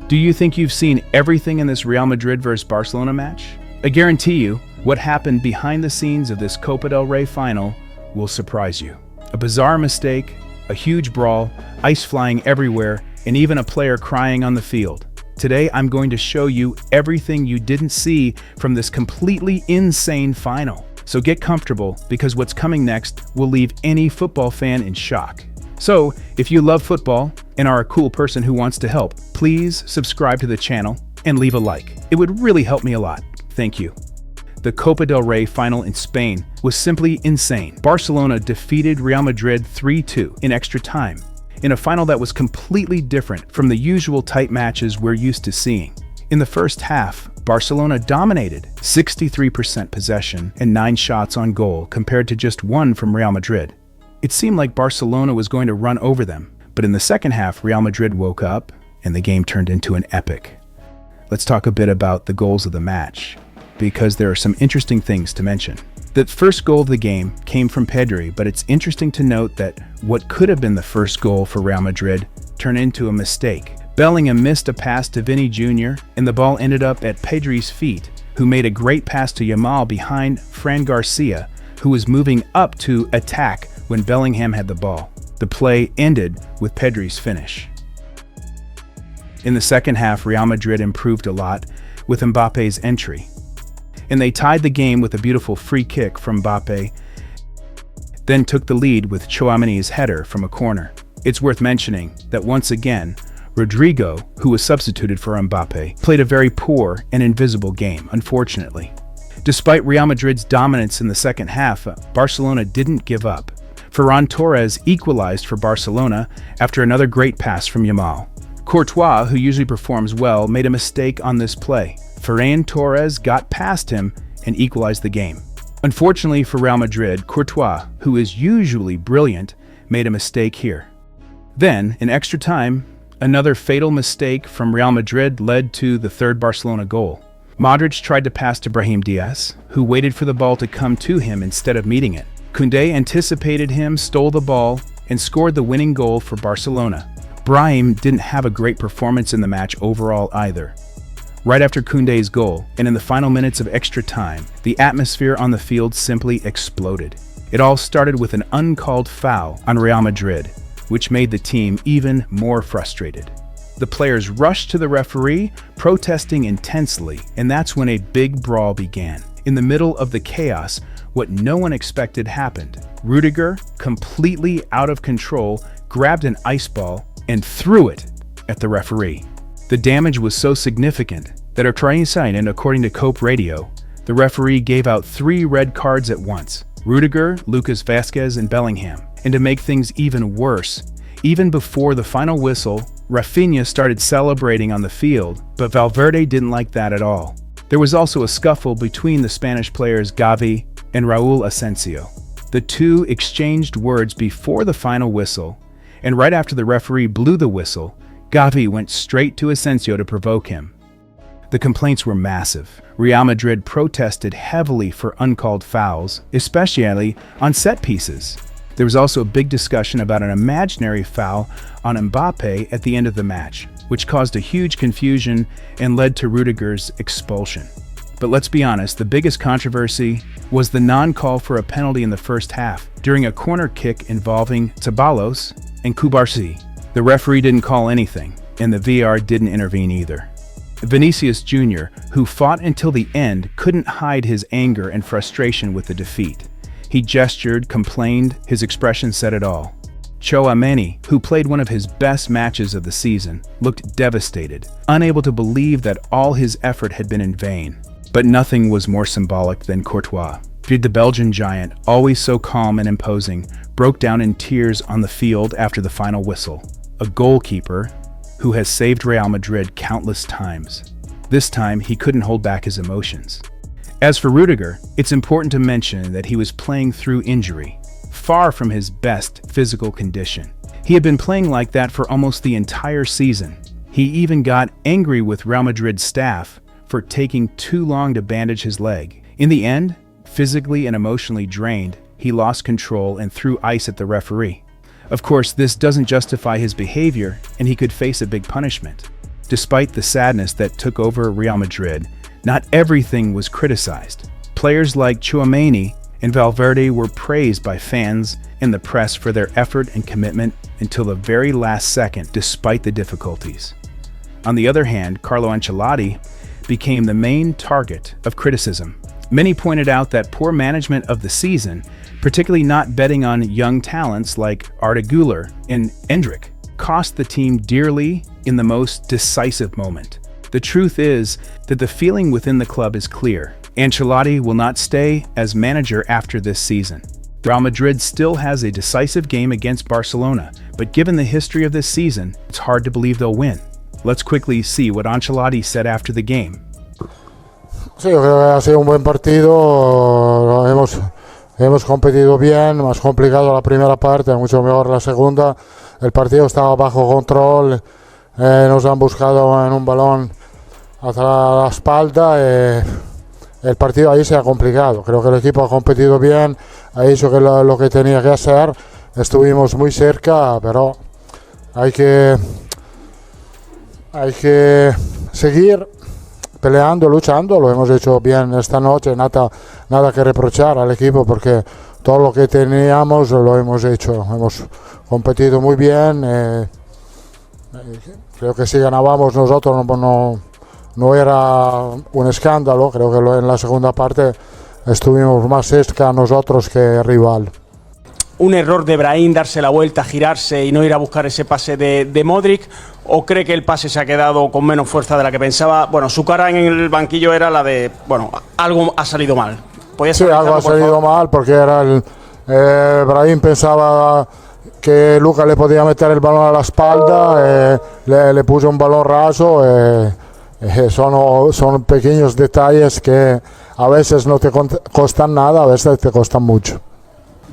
Do you think you've seen everything in this Real Madrid vs Barcelona match? I guarantee you, what happened behind the scenes of this Copa del Rey final will surprise you. A bizarre mistake, a huge brawl, ice flying everywhere, and even a player crying on the field. Today, I'm going to show you everything you didn't see from this completely insane final. So get comfortable, because what's coming next will leave any football fan in shock. So, if you love football and are a cool person who wants to help, please subscribe to the channel and leave a like. It would really help me a lot. Thank you. The Copa del Rey final in Spain was simply insane. Barcelona defeated Real Madrid 3-2 in extra time, in a final that was completely different from the usual tight matches we're used to seeing. In the first half, Barcelona dominated, 63% possession and 9 shots on goal compared to just 1 from Real Madrid. It seemed like Barcelona was going to run over them, but in the second half, Real Madrid woke up and the game turned into an epic. Let's talk a bit about the goals of the match, because there are some interesting things to mention. The first goal of the game came from Pedri, but it's interesting to note that what could have been the first goal for Real Madrid turned into a mistake. Bellingham missed a pass to Vini Jr., and the ball ended up at Pedri's feet, who made a great pass to Yamal behind Fran Garcia, who was moving up to attack when Bellingham had the ball. The play ended with Pedri's finish. In the second half, Real Madrid improved a lot with Mbappe's entry, and they tied the game with a beautiful free kick from Mbappe, then took the lead with Tchouaméni's header from a corner. It's worth mentioning that once again, Rodrigo, who was substituted for Mbappe, played a very poor and invisible game, unfortunately. Despite Real Madrid's dominance in the second half, Barcelona didn't give up. Ferran Torres equalized for Barcelona after another great pass from Yamal. Courtois, who usually performs well, made a mistake on this play. Ferran Torres got past him and equalized the game. Unfortunately for Real Madrid, Courtois, who is usually brilliant, made a mistake here. Then, in extra time, another fatal mistake from Real Madrid led to the third Barcelona goal. Modric tried to pass to Brahim Diaz, who waited for the ball to come to him instead of meeting it. Koundé anticipated him, stole the ball, and scored the winning goal for Barcelona. Brahim didn't have a great performance in the match overall either. Right after Koundé's goal, and in the final minutes of extra time, the atmosphere on the field simply exploded. It all started with an uncalled foul on Real Madrid, which made the team even more frustrated. The players rushed to the referee, protesting intensely, and that's when a big brawl began. In the middle of the chaos, what no one expected happened. Rudiger, completely out of control, grabbed an ice ball and threw it at the referee. The damage was so significant that according to Cope Radio, the referee gave out 3 red cards at once: Rudiger, Lucas Vazquez, and Bellingham. And to make things even worse, even before the final whistle, Rafinha started celebrating on the field, but Valverde didn't like that at all. There was also a scuffle between the Spanish players Gavi and Raúl Asensio. The two exchanged words before the final whistle, and right after the referee blew the whistle, Gavi went straight to Asensio to provoke him. The complaints were massive. Real Madrid protested heavily for uncalled fouls, especially on set pieces. There was also a big discussion about an imaginary foul on Mbappe at the end of the match, which caused a huge confusion and led to Rudiger's expulsion. But let's be honest, the biggest controversy was the non-call for a penalty in the first half during a corner kick involving Ceballos and Cubarsí. The referee didn't call anything, and the VAR didn't intervene either. Vinicius Jr., who fought until the end, couldn't hide his anger and frustration with the defeat. He gestured, complained, his expression said it all. Tchouaméni, who played one of his best matches of the season, looked devastated, unable to believe that all his effort had been in vain. But nothing was more symbolic than Courtois. The Belgian giant, always so calm and imposing, broke down in tears on the field after the final whistle. A goalkeeper who has saved Real Madrid countless times. This time, he couldn't hold back his emotions. As for Rudiger, it's important to mention that he was playing through injury, far from his best physical condition. He had been playing like that for almost the entire season. He even got angry with Real Madrid's staff for taking too long to bandage his leg. In the end, physically and emotionally drained, he lost control and threw ice at the referee. Of course, this doesn't justify his behavior, and he could face a big punishment. Despite the sadness that took over Real Madrid, not everything was criticized. Players like Tchouaméni and Valverde were praised by fans and the press for their effort and commitment until the very last second, despite the difficulties. On the other hand, Carlo Ancelotti became the main target of criticism. Many pointed out that poor management of the season, particularly not betting on young talents like Arda Güler and Endrick, cost the team dearly in the most decisive moment. The truth is that the feeling within the club is clear. Ancelotti will not stay as manager after this season. Real Madrid still has a decisive game against Barcelona, but given the history of this season, it's hard to believe they'll win. Let's quickly see what Ancelotti said after the game. Sí, yo creo que ha sido un buen partido. Hemos competido bien, más complicado la primera parte, mucho mejor la segunda. El partido estaba bajo control, nos han buscado en un balón hacia la espalda. El partido ahí se ha complicado. Creo que el equipo ha competido bien, ha hecho lo que tenía que hacer. Estuvimos muy cerca, pero hay que seguir peleando, luchando. Lo hemos hecho bien esta noche, nada que reprochar al equipo porque todo lo que teníamos lo hemos hecho. Hemos competido muy bien. Creo que si ganábamos nosotros no era un escándalo. Creo que en la segunda parte estuvimos más cerca nosotros que el rival. ¿Un error de Brahim darse la vuelta, girarse y no ir a buscar ese pase de Modric? ¿O cree que el pase se ha quedado con menos fuerza de la que pensaba? Bueno, su cara en el banquillo era la de, bueno, algo ha salido mal. Sí, algo ha salido mal porque era Brahim pensaba que Luca le podía meter el balón a la espalda, le puso un balón raso. Son pequeños detalles que a veces no te costan nada, a veces te costan mucho.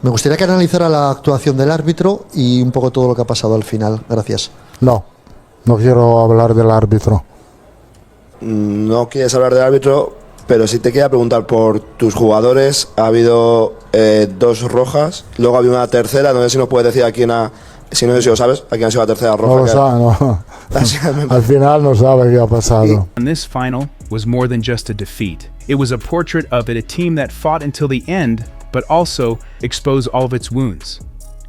Me gustaría que analizara la actuación del árbitro y un poco todo lo que ha pasado al final. Gracias. No quiero hablar del árbitro. No quieres hablar del árbitro, pero sí te quería preguntar por tus jugadores. Ha habido 2 rojas, luego ha habido una tercera. No sé si nos puedes decir a quién si no sé si lo sabes, a quién ha sido la tercera roja. No lo sabe, no. Al final no sabe qué ha pasado. And this final was more than just a defeat. It was a portrait of a team that fought until the end, but also exposed all of its wounds.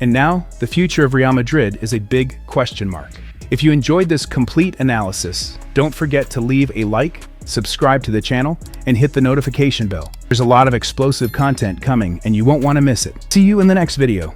And now, the future of Real Madrid is a big question mark. If you enjoyed this complete analysis, don't forget to leave a like, subscribe to the channel, and hit the notification bell. There's a lot of explosive content coming, and you won't want to miss it. See you in the next video.